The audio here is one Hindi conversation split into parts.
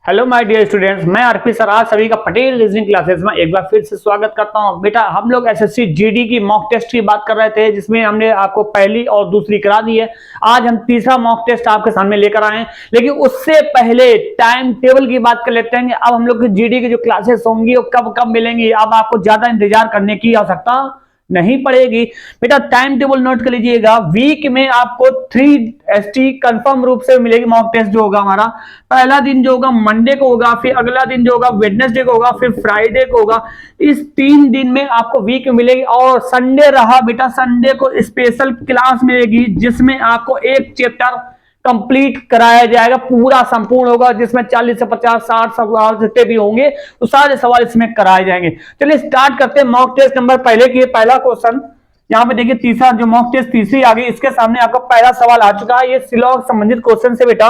हेलो माय डियर स्टूडेंट्स, मैं आरपी सर आज सभी का पटेल रीजनिंग क्लासेस में एक बार फिर से स्वागत करता हूं। बेटा हम लोग एसएससी जीडी की मॉक टेस्ट की बात कर रहे थे, जिसमें हमने आपको पहली और दूसरी करा दी है। आज हम तीसरा मॉक टेस्ट आपके सामने लेकर आए हैं, लेकिन उससे पहले टाइम टेबल की बात कर लेते हैं। अब हम लोग की जीडी की जो क्लासेस होंगी वो कब कब मिलेंगी, अब आपको ज्यादा इंतजार करने की आवश्यकता नहीं पड़ेगी। बेटा टाइम टेबल नोट कर लीजिएगा। वीक में आपको 3ST कंफर्म रूप से मिलेगी मॉक टेस्ट। जो होगा हमारा पहला दिन जो होगा मंडे को होगा, फिर अगला दिन जो होगा वेडनेसडे को होगा, फिर फ्राइडे को होगा। इस 3 दिन में आपको वीक मिलेगी। और संडे रहा बेटा, संडे को स्पेशल क्लास मिलेगी, जिसमें आपको एक चैप्टर कंप्लीट कराया जाएगा, पूरा संपूर्ण होगा, जिसमें 40 से 50 60 सवाल जितने भी होंगे तो सारे सवाल इसमें कराए जाएंगे। चलिए स्टार्ट करते हैं मॉक टेस्ट नंबर पहले की। पहला क्वेश्चन यहाँ पे देखिए, तीसरा जो मॉक टेस्ट तीसरी आ गई, इसके सामने आपका पहला सवाल आ चुका है। ये शिलांग संबंधित क्वेश्चन से बेटा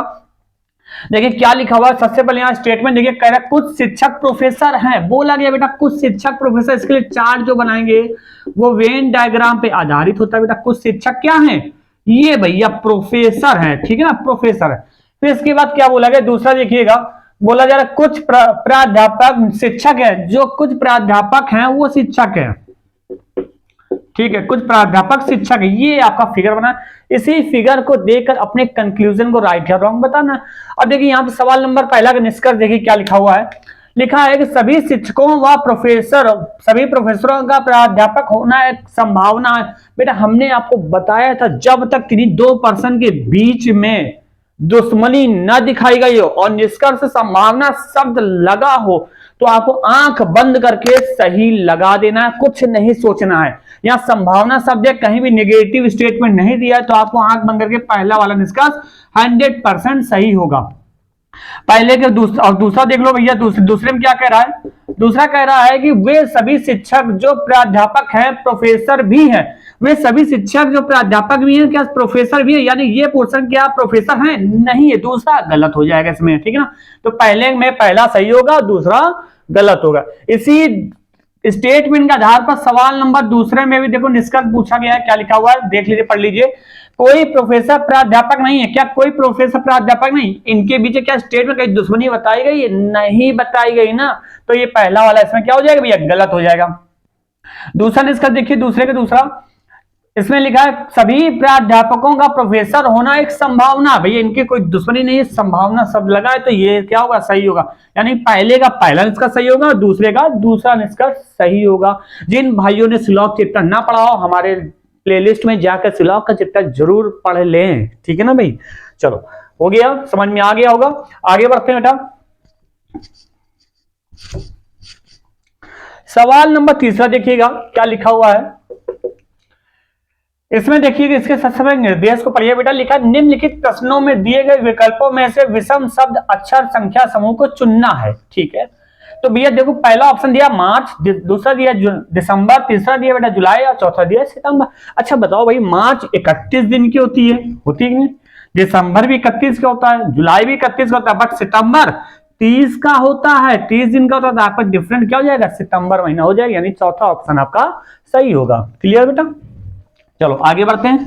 देखिए क्या लिखा हुआ है। सबसे पहले यहाँ स्टेटमेंट देखिए, कह रहा है कुछ शिक्षक प्रोफेसर हैं। बोला गया बेटा कुछ शिक्षक प्रोफेसर, इसके लिए चार्ट जो बनाएंगे वो वेन डायग्राम पे आधारित होता है। बेटा कुछ शिक्षक क्या है, ये भैया प्रोफेसर है, ठीक है ना, प्रोफेसर है। फिर इसके बाद क्या बोला गया, दूसरा देखिएगा, बोला जा रहा है कुछ प्राध्यापक शिक्षक है। जो कुछ प्राध्यापक हैं वो शिक्षक है, ठीक है, कुछ प्राध्यापक शिक्षक है। ये आपका फिगर बना, इसी फिगर को देखकर अपने कंक्लूजन को राइट या रॉन्ग बताना। अब देखिए यहाँ पे सवाल नंबर पहला का निष्कर्ष देखिए क्या लिखा हुआ है। लिखा है कि सभी शिक्षकों व प्रोफेसर, सभी प्रोफेसरों का प्राध्यापक होना एक संभावना है। बेटा हमने आपको बताया था, जब तक किन्हीं दो पर्सन के बीच में दुश्मनी न दिखाई गई हो और निष्कर्ष संभावना शब्द लगा हो तो आपको आंख बंद करके सही लगा देना है, कुछ नहीं सोचना है। या संभावना शब्द कहीं भी नेगेटिव स्टेटमेंट नहीं दिया है तो आपको आंख बंद करके पहला वाला निष्कर्ष 100% सही होगा। पहले के दूसरा, और दूसरा देख लो भैया, दूसरे में क्या कह रहा है। दूसरा कह रहा है कि वे सभी शिक्षक जो प्राध्यापक हैं प्रोफेसर भी हैं। वे सभी शिक्षक जो प्राध्यापक भी हैं क्या प्रोफेसर भी है, यानी ये पोर्शन क्या प्रोफेसर हैं, नहीं है। दूसरा गलत हो जाएगा इसमें, ठीक है ना। तो पहले में पहला सही होगा, दूसरा गलत होगा। इसी स्टेटमेंट के आधार पर सवाल नंबर दूसरे में भी देखो निष्कर्ष पूछा गया है। क्या लिखा हुआ है देख लीजिए, पढ़ लीजिए। कोई प्रोफेसर प्राध्यापक नहीं है। क्या कोई प्रोफेसर प्राध्यापक नहीं, इनके बीच क्या स्टेट में कहीं दुश्मनी बताई गई है, नहीं बताई गई ना। तो ये पहला वाला इसमें क्या हो जाएगा भैया, गलत हो जाएगा। दूसरा निष्कर्ष देखिए, दूसरे का दूसरा, इसमें लिखा है सभी प्राध्यापकों का प्रोफेसर होना एक संभावना। भैया इनकी कोई दुश्मनी नहीं है, संभावना शब्द लगा है तो ये क्या होगा, सही होगा। यानी पहले का पहला निष्कर्ष सही होगा, दूसरे का दूसरा निष्कर्ष सही होगा। जिन भाइयों ने श्लोक चैप्टर ना पढ़ा हो, हमारे प्लेलिस्ट में जाकर श्लोक का चैप्टर जरूर पढ़ लें, ठीक है ना भाई। चलो हो गया, समझ में आ गया होगा। आगे बढ़ते हैं बेटा। सवाल नंबर तीसरा देखिएगा क्या लिखा हुआ है। इसमें देखिए, इसके सबसे पहले निर्देश को पढ़िए बेटा। लिखा निम्नलिखित प्रश्नों में दिए गए विकल्पों में से विषम शब्द अक्षर संख्या समूह को चुनना है, ठीक है। तो भैया देखो, पहला ऑप्शन दिया मार्च, दूसरा दिया दिसंबर, तीसरा दिया बेटा जुलाई और चौथा दिया सितंबर। अच्छा बताओ भाई, मार्च 31 दिन की होती है नहीं, दिसंबर भी 31 का होता है, जुलाई भी 31 का होता है, बट सितंबर 30 का होता है, 30 दिन का होता है। तो आपका डिफरेंट क्या हो जाएगा, सितंबर महीना हो जाएगा, यानी चौथा ऑप्शन आपका सही होगा। क्लियर बेटा। चलो आगे बढ़ते हैं,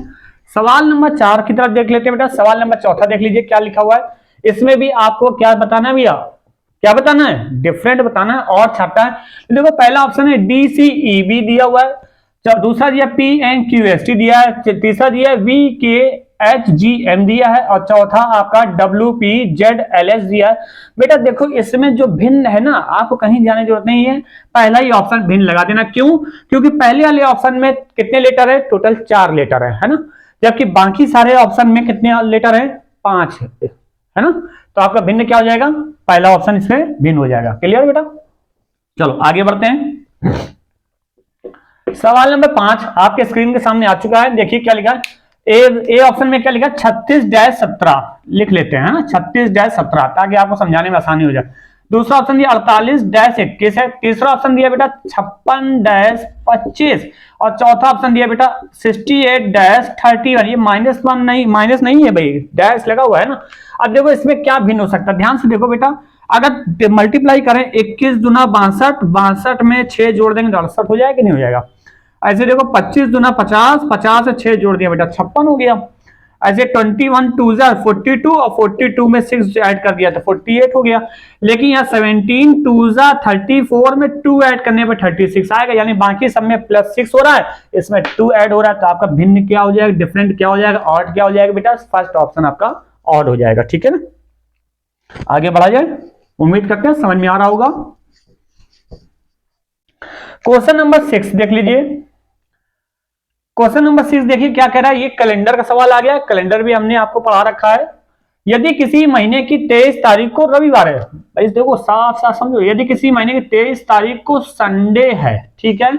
सवाल नंबर 4 की तरफ देख लेते हैं बेटा। सवाल नंबर चौथा देख लीजिए क्या लिखा हुआ है। इसमें भी आपको क्या बताना है भैया, क्या बताना है, डिफरेंट बताना है और छाटा है। देखो पहला ऑप्शन है DCEB दिया हुआ है, दूसरा दिया PNQST दिया है, तीसरा दिया VKHGM दिया है और चौथा आपका WPZLS दिया है। बेटा देखो इसमें जो भिन्न है ना, आपको कहीं जाने की जरूरत नहीं है, पहला ही ऑप्शन भिन्न लगा देना। क्यों, क्योंकि पहले वाले ऑप्शन में कितने लेटर है, टोटल 4 लेटर है ना, जबकि बाकी सारे ऑप्शन में कितने लेटर है, 5 है ना। तो आपका भिन्न क्या हो जाएगा, पहला ऑप्शन इसमें भिन्न हो जाएगा। क्लियर बेटा। चलो आगे बढ़ते हैं। सवाल नंबर 5 आपके स्क्रीन के सामने आ चुका है। देखिए क्या लिखा है, ए ऑप्शन में क्या लिखा, 36-17 लिख लेते हैं ना, 36-17 ताकि आपको समझाने में आसानी हो जाए। दूसरा ऑप्शन दिया 48-21 है, तीसरा ऑप्शन दिया बेटा 56-25 और चौथा ऑप्शन दिया बेटा 68-31। ये माइनस नहीं है भाई, डैश लगा हुआ है ना। अब देखो इसमें क्या भिन्न हो सकता है, ध्यान से देखो बेटा। अगर मल्टीप्लाई करें 21 दूना 62, 62 में 6 जोड़ देंगे तो 68 हो जाएगा कि नहीं हो जाएगा। ऐसे देखो 25 दूना 50, 50 से 6 जोड़ दिया बेटा 56 हो गया। ऐसे 21 टू 42 और 42 में 6 ऐड कर दिया तो 48 हो गया। लेकिन यहाँ 17 टू 34 में 2 ऐड करने पर 36 आएगा, यानी बाकी सब में +6 हो रहा है, इसमें 2 ऐड हो रहा है, तो आपका भिन्न क्या हो जाएगा, डिफरेंट क्या हो जाएगा, ऑड क्या हो जाएगा बेटा, फर्स्ट ऑप्शन आपका ऑड हो जाएगा। ठीक है ना, आगे बढ़ा जाए, उम्मीद करते हैं समझ में आ रहा होगा। क्वेश्चन नंबर 6 देख लीजिए। क्वेश्चन नंबर 6 देखिए क्या कह रहा है, ये कैलेंडर का सवाल आ गया है, कैलेंडर भी हमने आपको पढ़ा रखा है। यदि किसी महीने की 23 तारीख को रविवार है, भाई देखो साफ साफ समझो, यदि किसी महीने की 23 तारीख को संडे है, ठीक है,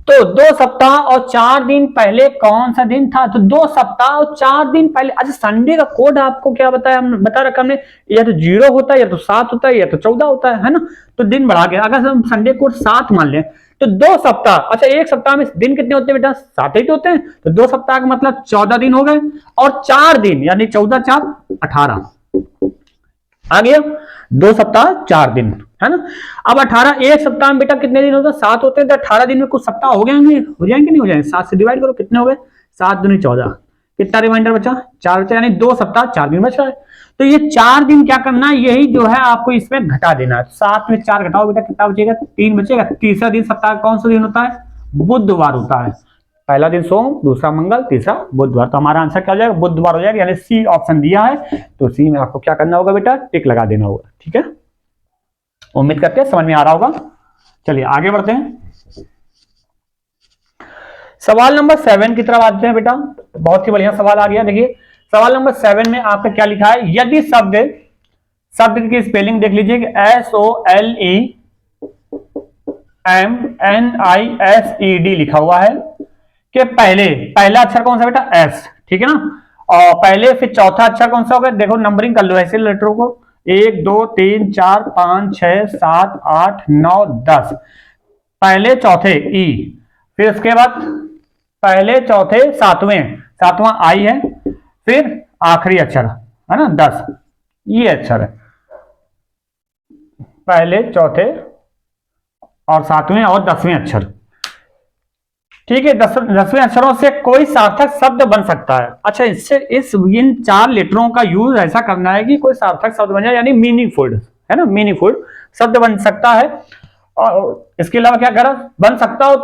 तो 2 सप्ताह और 4 दिन पहले कौन सा दिन था, तो 2 सप्ताह और 4 दिन पहले। अच्छा, संडे का कोड आपको क्या बताया, हमने बता रखा हमने, या तो 0 होता है, या तो 7 होता है, या तो 14 होता है ना, तो दिन बढ़ा गया। अगर हम संडे कोड 7 मान लें तो 2 सप्ताह, अच्छा 1 सप्ताह में दिन कितने होते हैं बेटा, 7 ही तो होते हैं, तो 2 सप्ताह का मतलब 14 दिन हो गए, और 4 दिन यानी 14 4 18 आ गया, 2 सप्ताह 4 दिन है ना। अब 18 1 सप्ताह में बेटा कितने दिन होते हैं, 7 होते हैं, तो 18 दिन में कुछ सप्ताह हो जाएंगे, नहीं हो जाएंगे, 7 से डिवाइड करो, कितने हो गए, 7 दूनी 14, कितना रिमाइंडर बचा, 4 बचा, यानी 2 सप्ताह 4 दिन बचा है। तो ये 4 दिन क्या करना है, यही जो है आपको इसमें घटा देना है। 7 में 4 घटाओ बेटा, कितना बचेगा, 3 बचेगा। तीसरा दिन सप्ताह कौन सा दिन होता है, बुधवार होता है। पहला दिन सोम, दूसरा मंगल, तीसरा बुधवार, तो हमारा आंसर क्या हो जाएगा, बुधवार हो जाएगा, यानी सी ऑप्शन दिया है, तो सी में आपको क्या करना होगा बेटा, टिक लगा देना होगा। ठीक है, उम्मीद करते हैं समझ में आ रहा होगा। चलिए आगे बढ़ते हैं, सवाल नंबर 7 की तरफ आते हैं बेटा। बहुत ही बढ़िया सवाल आ गया। देखिए सवाल नंबर 7 में आपका क्या लिखा है, यदि शब्द की स्पेलिंग देख लीजिए, SOLEMNISED लिखा हुआ है, कि पहला अक्षर कौन सा बेटा, S, ठीक है ना, और पहले फिर चौथा अक्षर कौन सा होगा, देखो नंबरिंग कर लो ऐसे लेटरों को, 1 2 3 4 5 6 7 8 9 10, पहले चौथे ई, फिर उसके बाद पहले चौथे सातवां आई है, फिर आखिरी अक्षर है ना 10, ये अक्षर है, पहले चौथे और सातवें और 10वें अक्षर। ठीक है, 10वें अक्षरों से कोई सार्थक शब्द बन सकता है। अच्छा, इन 4 लेटरों का यूज ऐसा करना है कि कोई सार्थक शब्द बन जाए, यानी मीनिंगफुल है ना, मीनिंगफुल शब्द बन सकता है। और इसके अलावा क्या करा, बन सकता हो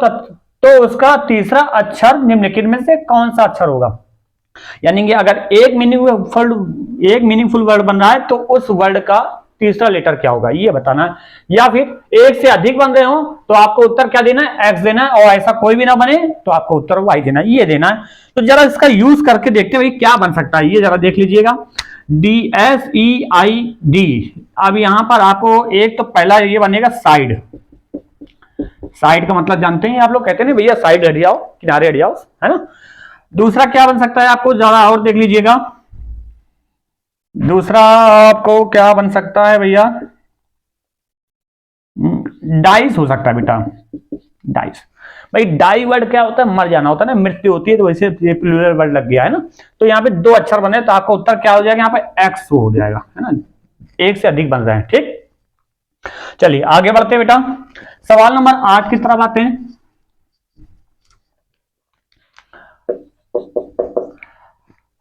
तो उसका तीसरा अक्षर निम्नलिखित में से कौन सा अक्षर होगा, यानी कि अगर एक मीनिंगफुल वर्ड बन रहा है तो उस वर्ड का तीसरा लेटर क्या होगा, ये बताना है। या फिर एक से अधिक बन रहे हो तो आपको उत्तर क्या देना है, एक्स देना है, और ऐसा कोई भी ना बने तो आपको उत्तर वाई देना है, ये देना है। तो जरा इसका यूज करके देखते हैं भाई क्या बन सकता है, ये जरा देख लीजिएगा, DSEID। अब यहां पर आपको एक तो पहला ये बनेगा साइड, साइड का मतलब जानते हैं आप लोग, कहते हैं ना भैया साइड हट जाओ, किनारे हट जाओ, है ना। दूसरा क्या बन सकता है, आपको जरा और देख लीजिएगा, दूसरा आपको क्या बन सकता है भैया, डाइस हो सकता है बेटा, डाइस। भाई डाई वर्ड क्या होता है, मर जाना होता है ना, मृत्यु होती है, तो वैसे प्लूरल वर्ड लग गया है ना। तो यहाँ पे 2 अक्षर बने तो आपका उत्तर क्या हो जाएगा, यहाँ पे एक्स हो जाएगा, है ना, एक से अधिक बन रहे हैं। ठीक, चलिए आगे बढ़ते हैं बेटा, सवाल नंबर 8 की तरफ आते हैं।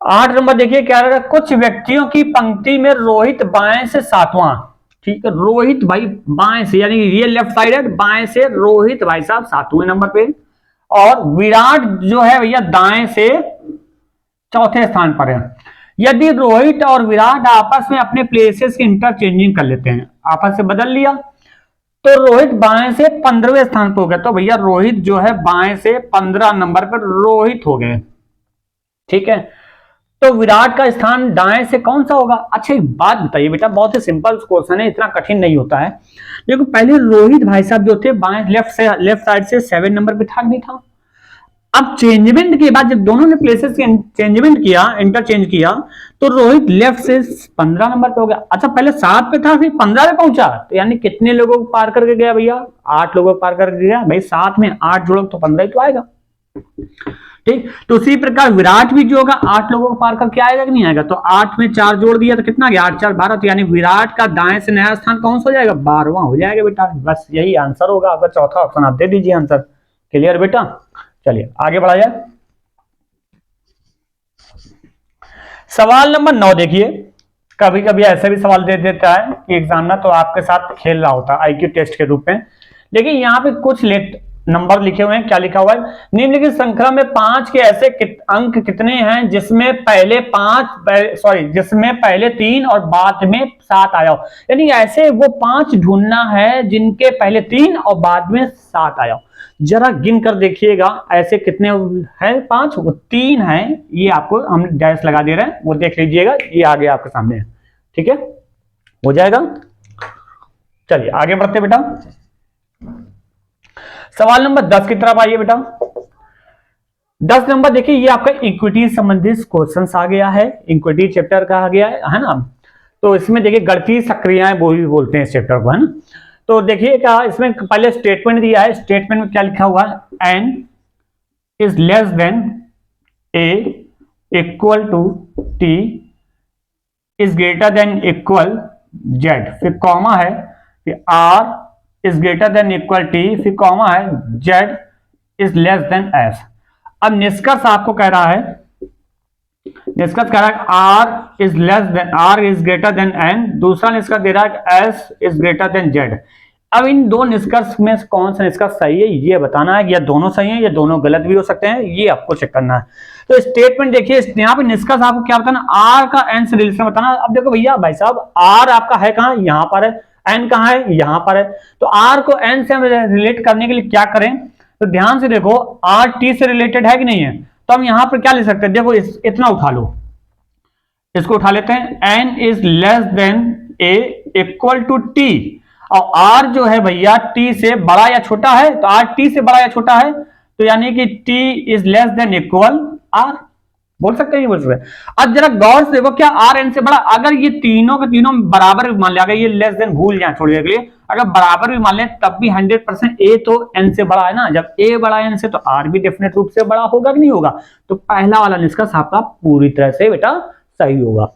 8 नंबर देखिए क्या रहा, कुछ व्यक्तियों की पंक्ति में रोहित बाएं से 7वां, ठीक है, रोहित भाई बाएं से, यानी ये लेफ्ट साइड है, बाएं से रोहित भाई साहब 7वें नंबर पे, और विराट जो है भैया दाएं से चौथे स्थान पर है। यदि रोहित और विराट आपस में अपने प्लेसेस की इंटरचेंजिंग कर लेते हैं, आपस से बदल लिया, तो रोहित बाएं से 15वें स्थान पर हो गया, तो भैया रोहित जो है बाएं से 15 नंबर पर रोहित हो गए। ठीक है, तो विराट का स्थान दाएं से कौन सा होगा। अच्छा एक बात बताइए बेटा, बहुत ही सिंपल क्वेश्चन है, इतना कठिन नहीं होता है। लेकिन पहले रोहित भाई साहब जो थे बाएं लेफ्ट साइड से 7 नंबर पे था, नहीं था। अब चेंजमेंट के बाद जब दोनों ने प्लेसेस के चेंजमेंट किया, इंटरचेंज किया, तो रोहित लेफ्ट से 15 नंबर पे हो गया। अच्छा पहले 7 पे था, फिर 15 पे पहुंचा, तो यानी कितने लोगों को पार करके गया भैया, 8 लोगों को पार करके गया। भाई 7 में 8 जोड़ो तो 15 ही तो आएगा। ठीक, तो उसी प्रकार विराट भी जो होगा 8 लोगों को पार करके आएगा कि नहीं आएगा, तो 8 में 4 जोड़ दिया तो कितना गया, 8 4 12, तो यानी विराट का दाएं से नया स्थान कौन सा हो जाएगा, 12वां हो जाएगा बेटा। बस यही आंसर होगा आपका, चौथा ऑप्शन आप दे दीजिए आंसर। क्लियर बेटा, चलिए आगे बढ़ा जाए। सवाल नंबर 9 देखिए, कभी कभी ऐसा भी सवाल दे देता है कि एग्जामिनर तो आपके साथ खेल रहा होता है आईक्यू टेस्ट के रूप में, लेकिन यहाँ पे कुछ लेट नंबर लिखे हुए हैं। क्या लिखा हुआ है? निम्नलिखित श्रृंखला में 5 के ऐसे अंक कितने हैं जिसमें पहले 3 और बाद में 7 आया हो। यानी ऐसे वो 5 ढूंढना है जिनके पहले 3 और बाद में 7 आया हो। जरा गिन कर देखिएगा ऐसे कितने हैं। 5 3 हैं, ये आपको हम डैश लगा दे रहे हैं, वो देख लीजिएगा, ये आगे आपके सामने है। ठीक है, हो जाएगा। चलिए आगे बढ़ते बेटा, सवाल नंबर 10 की तरफ आइए बेटा। 10 नंबर देखिए, ये आपका इक्विटी संबंधित क्वेश्चंस आ गया है, इक्विटी चैप्टर का आ गया है ना। तो इसमें देखिए गणितीय सक्रियाएं वो भी बोलते हैं इस चैप्टर को, है ना। तो देखिए क्या इसमें पहले स्टेटमेंट दिया है, स्टेटमेंट में क्या लिखा हुआ है? N is less than A equal to T is greater than equal Z, फिर कॉमा है, फिर R is greater than equal T, फिर कॉमा है, Z is less than S. अब निष्कर्ष आपको कह रहा है, निष्कर्ष कह रहा है R is greater than N, दूसरा निष्कर्ष दे रहा है S is greater than Z. अब इन दो निष्कर्ष में कौन सा निष्कर्ष सही है ये बताना है, या दोनों सही है या दोनों गलत भी हो सकते हैं, ये आपको चेक करना है। तो स्टेटमेंट देखिए, यहाँ पे निष्कर्ष आपको क्या बताना, आर का एन से रिलेशन बताना। अब देखो भैया भाई साहब, आर आपका है कहाँ? यहाँ पर है। एन कहाँ है? यहाँ पर है। तो आर को एन से हम रिलेट करने के लिए क्या करें? तो ध्यान से देखो, आर टी से रिलेटेड है कि नहीं है? तो हम यहाँ पर क्या ले सकते हैं? देखो इतना उठा लो, इसको उठा लेते हैं। N is less than A equal to T, और आर जो है भैया टी से बड़ा या छोटा है, तो आर टी से बड़ा या छोटा है, तो यानी कि T is less than equal R. बोल सकते हैं, बोल सकते हैं। अब जरा गौर से देखो, क्या आर एन से बड़ा? अगर ये तीनों के तीनों बराबर मान लिया, अगर ये लेस देन भूल जाए छोड़ने के लिए, अगर बराबर भी मान लें तब भी 100% ए तो एन से बड़ा है ना। जब ए बड़ा है एन से, तो आर भी डेफिनेट रूप से बड़ा होगा कि नहीं होगा? तो पहला वाला निष्कर्ष आपका पूरी तरह से बेटा सही होगा।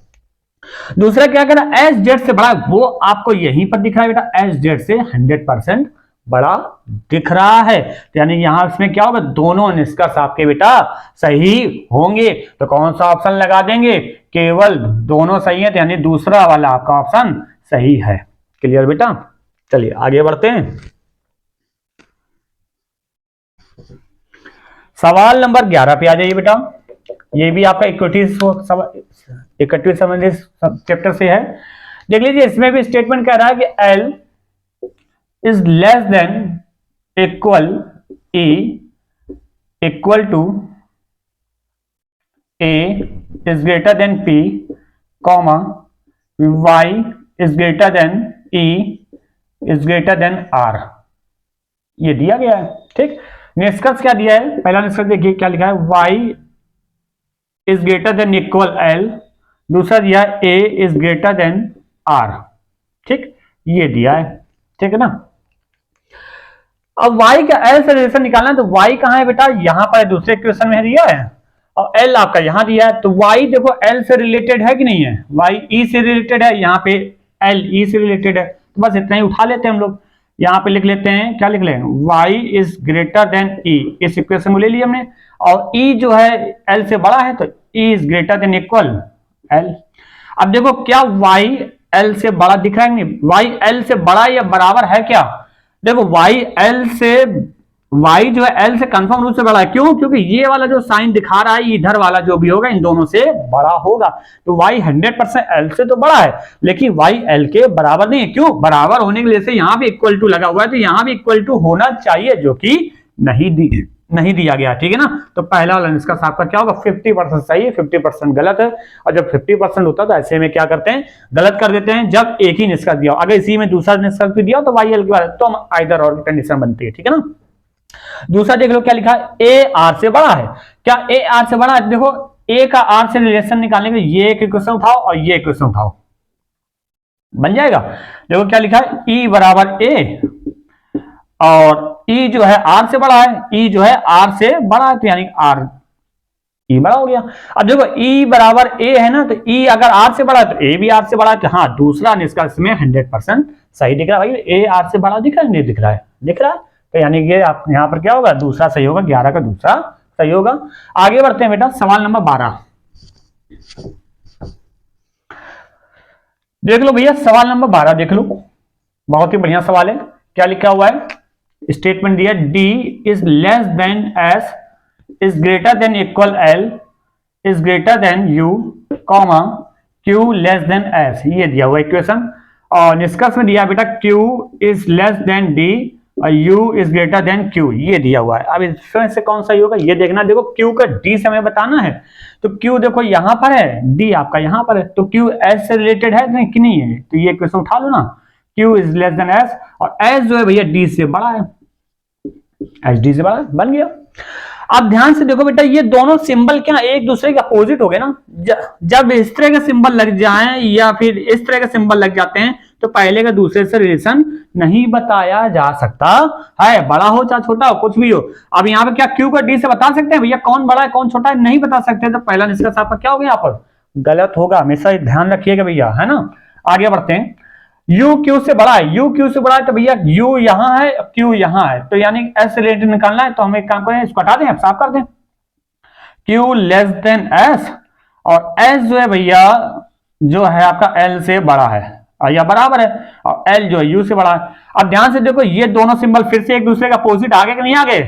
दूसरा क्या कह रहा है? एस जेड से बड़ा, वो आपको यहीं पर दिख रहा है बेटा, एस जेड से 100% बड़ा दिख रहा है। तो यानी यहां इसमें क्या होगा? दोनों निष्कर्ष आपके बेटा सही होंगे। तो कौन सा ऑप्शन लगा देंगे? केवल दोनों सही है, तो यानी दूसरा वाला आपका ऑप्शन सही है। क्लियर बेटा? चलिए आगे बढ़ते हैं। सवाल नंबर 11 पे आ जाइए बेटा। ये भी आपका इक्विटी संबंधित चैप्टर से है। देख लीजिए, इसमें भी स्टेटमेंट कह रहा है कि L is less than equal E equal to A is greater than P, comma Y is greater than E is greater than R. ये दिया गया है। ठीक, निष्कर्ष क्या दिया है? पहला निष्कर्ष देखिए क्या लिखा है, Y is greater than equal L, दूसरा दिया A is greater than R. ठीक, ये दिया है। ठीक है ना। अब y का l से रिलेशन निकालना है, तो y कहां है बेटा? यहां पर दूसरे क्वेश्चन में दिया है, और l आपका यहां दिया है। तो y देखो l से रिलेटेड है कि नहीं है? y e से रिलेटेड है, यहाँ पे l e से रिलेटेड है। तो बस इतना ही उठा लेते हैं हम लोग। यहाँ पे लिख लेते हैं, क्या लिख लें? y is greater then e, इस इक्वेशन को ले लिया हमने, और e जो है l से बड़ा है, तो e is greater than equal l। अब देखो, क्या y l से बड़ा दिख रहा है नहीं? y l से बड़ा या बराबर है क्या? देखो y जो है l से कंफर्म रूप से बड़ा है। क्यों? क्योंकि ये वाला जो साइन दिखा रहा है, इधर वाला जो भी होगा इन दोनों से बड़ा होगा। तो y 100% l से तो बड़ा है, लेकिन y l के बराबर नहीं है। क्यों? बराबर होने के लिए से यहाँ भी इक्वल टू लगा हुआ है, तो यहाँ भी इक्वल टू होना चाहिए, जो कि नहीं दिया गया। ठीक है ना। तो पहला वाला निष्कर्ष आपका क्या होगा? 50% सही है, 50% गलत है। और जब 50% होता है तो ऐसे में क्या करते हैं? गलत कर देते हैं। जब एक ही निष्कर्ष दिया हो, अगर इसी में दूसरा निष्कर्ष भी दिया हो तो वाई एल के बाद तो हम आइदर और कंडीशन बनती है। ठीक है ना। दूसरा देख लो क्या लिखा है, ए आर से बड़ा है। क्या ए आर से बड़ा है? देखो, ए का आर से रिलेशन निकालने के लिए ये एक क्वेश्चन उठाओ और ये क्वेश्चन उठाओ, बन जाएगा। देखो क्या लिखा है, ई बराबर ए, और ई जो है आर से बड़ा है, ई जो है आर से बड़ा है, तो यानी आर ई बड़ा हो गया। अब देखो ई बराबर ए है ना, तो ई अगर आर से बड़ा है तो ए भी आर से बड़ा है। तो हाँ, दूसरा निष्कर्ष में 100% सही दिख रहा है। भाई ए आर से बड़ा दिख रहा है, नहीं दिख रहा है? दिख रहा है। तो यानी कि आप यहाँ पर क्या होगा? दूसरा सही होगा, 11 का दूसरा सही होगा। आगे बढ़ते हैं बेटा, सवाल नंबर 12। देख लो भैया सवाल नंबर 12 देख लो, बहुत ही बढ़िया सवाल है। क्या लिखा हुआ है, स्टेटमेंट दिया D is less than S is greater than equal L is greater than U comma Q less than S, ये दिया हुआ इक्वेशन। और निष्कर्ष में दिया बेटा Q is less than D और U is greater than Q, ये दिया हुआ है। अब इसमें से कौन सा होगा ये देखना। देखो क्यू का डी से हमें बताना है, तो क्यू देखो यहां पर है, डी आपका यहां पर है, तो क्यू एस से रिलेटेड है नहीं कि नहीं है, तो ये क्वेश्चन उठा लो ना, Q is less than S और एस जो है भैया डी से बड़ा है, एच डी से बड़ा है, बन गया। अब ध्यान से देखो बेटा ये दोनों सिंबल क्या एक दूसरे के अपोजिट हो गए ना, जब इस तरह के सिंबल लग जाएं या फिर इस तरह के सिंबल लग जाते हैं तो पहले का दूसरे से रिलेशन नहीं बताया जा सकता है, बड़ा हो चाहे छोटा हो कुछ भी हो। अब यहाँ पे क्या क्यू का डी से बता सकते हैं भैया कौन बड़ा है कौन छोटा है, नहीं बता सकते, तो पहला निष्कर्ष आपका क्या हो गया, यहाँ पर गलत होगा, हमेशा ध्यान रखिएगा भैया, है ना। आगे बढ़ते हैं, u q से बड़ा है, u q से बड़ा है तो भैया u यहां है q यहां है, तो यानी s रिलेटेड निकालना है, तो हम एक काम करें इसको हटा दें, साफ कर दें, q लेस देन s और s जो है भैया जो है आपका l से बड़ा है या बराबर है, और l जो है u से बड़ा है। अब ध्यान से देखो ये दोनों सिंबल फिर से एक दूसरे का अपोजिट आगे कि नहीं आगे,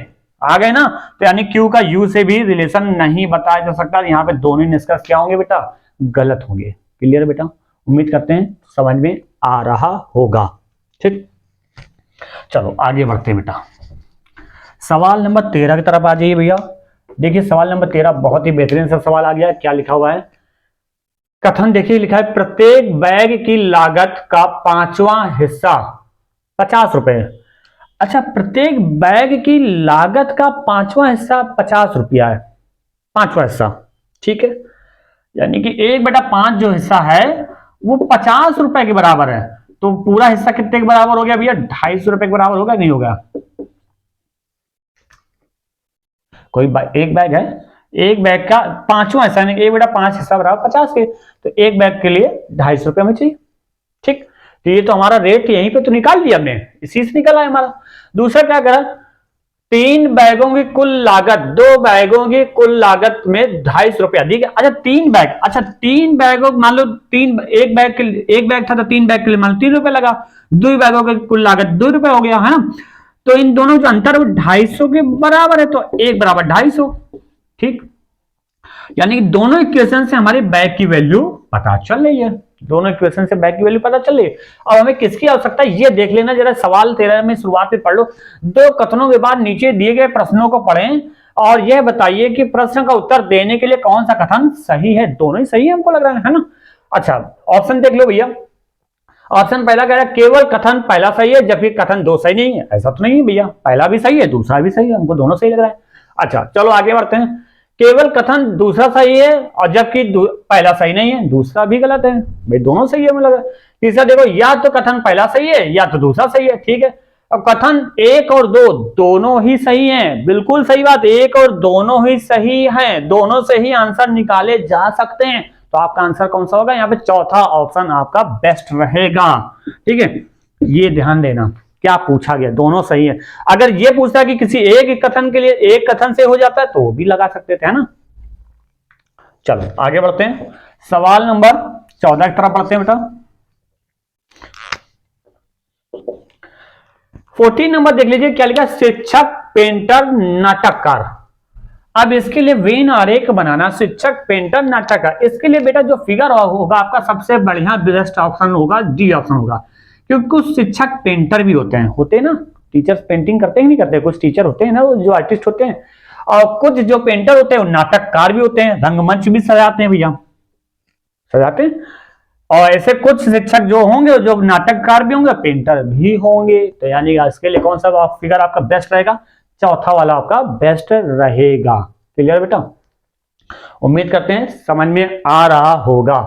आ गए ना, तो यानी q का u से भी रिलेशन नहीं बताया जा सकता, यहाँ पे दोनों निष्कर्ष क्या होंगे बेटा, गलत होंगे। क्लियर है बेटा, उम्मीद करते हैं समझ में आ रहा होगा, ठीक। चलो आगे बढ़ते हैं बेटा, सवाल नंबर 13 की तरफ आ जाइए भैया। देखिए सवाल नंबर 13 बहुत ही बेहतरीन सा सवाल आ गया। क्या लिखा हुआ है, कथन देखिए लिखा है प्रत्येक बैग की लागत का 5वां हिस्सा 50 रुपए। अच्छा, प्रत्येक बैग की लागत का 5वां हिस्सा 50 रुपया है, 5वां हिस्सा, ठीक है, यानी कि 1/5 जो हिस्सा है वो 50 रुपए के बराबर है, तो पूरा हिस्सा कितने के बराबर हो गया भैया, 250 रुपए के बराबर होगा नहीं होगा। कोई एक बैग है, एक बैग का 5वां हिस्सा यानी 1/5 हिस्सा बराबर 50 के, तो एक बैग के लिए 250 रुपए हमें चाहिए, ठीक। तो ये तो हमारा रेट यहीं पे तो निकाल लिया हमने, इसी से निकला है हमारा। दूसरा क्या करा, 3 बैगों की कुल लागत, 2 बैगों की कुल लागत में 250 रुपया दी गई। अच्छा 3 बैग, अच्छा 3 बैगों मान लो एक बैग था तो 3 बैग के लिए मान लो 3 रुपए लगा, 2 बैगों की कुल लागत 2 रुपए हो गया, है ना। तो इन दोनों जो अंतर है वो 250 के बराबर है, तो 1 बराबर 250, ठीक। यानी कि दोनों इक्वेशन से हमारे बैग की वैल्यू पता चल रही है, दोनों इक्वेशन से बैग की वैल्यू पता चल रही है। अब हमें किसकी आवश्यकता है ये देख लेना जरा, सवाल 13 में शुरुआत में पढ़ लो, 2 कथनों के बाद नीचे दिए गए प्रश्नों को पढ़ें और यह बताइए कि प्रश्न का उत्तर देने के लिए कौन सा कथन सही है। दोनों ही सही है हमको लग रहा है ना। अच्छा ऑप्शन देख लो भैया, ऑप्शन पहला कह रहा है केवल कथन पहला सही है जबकि कथन 2 सही नहीं है, ऐसा तो नहीं है भैया, पहला भी सही है दूसरा भी सही है, हमको दोनों सही लग रहा है। अच्छा चलो आगे बढ़ते हैं, केवल कथन दूसरा सही है और जबकि पहला सही नहीं है, दूसरा भी गलत है, भाई दोनों सही है मुझे लगा। तीसरा देखो या तो कथन पहला सही है या तो दूसरा सही है, ठीक है। अब कथन 1 और 2 दोनों ही सही हैं, बिल्कुल सही बात, 1 और दोनों ही सही हैं, दोनों से ही आंसर निकाले जा सकते हैं, तो आपका आंसर कौन सा होगा, यहाँ पे चौथा ऑप्शन आपका बेस्ट रहेगा, ठीक है। ये ध्यान देना क्या पूछा गया, दोनों सही है। अगर ये पूछता है कि किसी एक कथन के लिए एक कथन से हो जाता है तो वो भी लगा सकते थे, है ना। चलो आगे बढ़ते हैं, सवाल नंबर 14 की तरफ बढ़ते हैं बेटा। 14 नंबर देख लीजिए, क्या लिखा, शिक्षक पेंटर नाटककार। अब इसके लिए वेन आरेख बनाना, शिक्षक पेंटर नाटककार, इसके लिए बेटा जो फिगर होगा आपका सबसे बढ़िया बेस्ट ऑप्शन होगा डी ऑप्शन होगा, क्योंकि कुछ शिक्षक पेंटर भी होते हैं ना, टीचर्स पेंटिंग करते हैं नहीं करते, कुछ टीचर होते हैं ना वो जो आर्टिस्ट होते हैं, और कुछ जो पेंटर होते हैं वो नाटककार भी होते हैं, रंगमंच भी सजाते हैं भैया, सजाते हैं। और ऐसे कुछ शिक्षक जो होंगे जो नाटककार भी होंगे पेंटर भी होंगे, तो यानी इसके लिए कौन सा फिगर आपका बेस्ट रहेगा, चौथा वाला आपका बेस्ट रहेगा। क्लियर बेटा, उम्मीद करते हैं समझ में आ रहा होगा।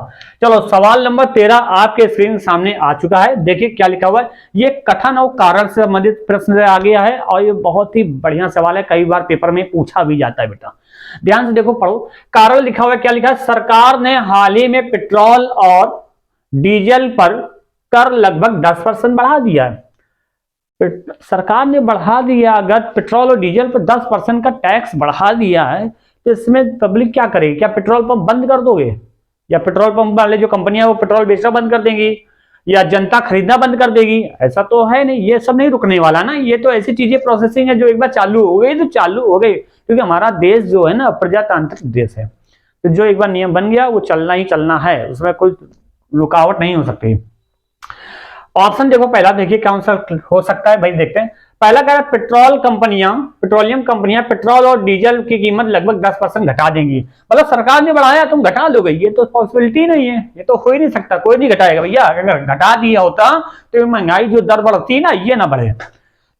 चलो सवाल नंबर 13 आपके स्क्रीन सामने आ चुका है, देखिए क्या लिखा हुआ है, ये कथन और कारण से संबंधित प्रश्न आ गया है और ये बहुत ही बढ़िया सवाल है, कई बार पेपर में पूछा भी जाता है बेटा, ध्यान से देखो पढ़ो। कारण लिखा हुआ है, क्या लिखा है, सरकार ने हाल ही में पेट्रोल और डीजल पर कर लगभग 10% बढ़ा दिया है। सरकार ने बढ़ा दिया, अगर पेट्रोल और डीजल पर 10% का टैक्स बढ़ा दिया है तो इसमें पब्लिक क्या करेगी, क्या पेट्रोल पंप बंद कर दोगे, या पेट्रोल पंप वाले जो कंपनियां वो पेट्रोल बेचना बंद कर देंगी, या जनता खरीदना बंद कर देगी? ऐसा तो है नहीं, ये सब नहीं रुकने वाला ना। ये तो ऐसी चीजें प्रोसेसिंग है जो एक बार चालू हो गई तो चालू हो गई, क्योंकि हमारा देश जो है ना प्रजातांत्रिक देश है, तो जो एक बार नियम बन गया वो चलना ही चलना है, उसमें कोई रुकावट नहीं हो सकती। ऑप्शन देखो पहला, देखिए कौन सा हो सकता है भाई, देखते हैं। पहला कह रहा है पेट्रोलियम कंपनियां पेट्रोल और डीजल की कीमत लगभग 10% घटा देंगी। मतलब सरकार ने बढ़ाया तुम घटा दोगे, ये तो पॉसिबिलिटी नहीं है, ये तो हो ही नहीं सकता, कोई नहीं घटाएगा भैया। अगर घटा दिया होता तो महंगाई जो दर बढ़ती है ना, ये ना बढ़े।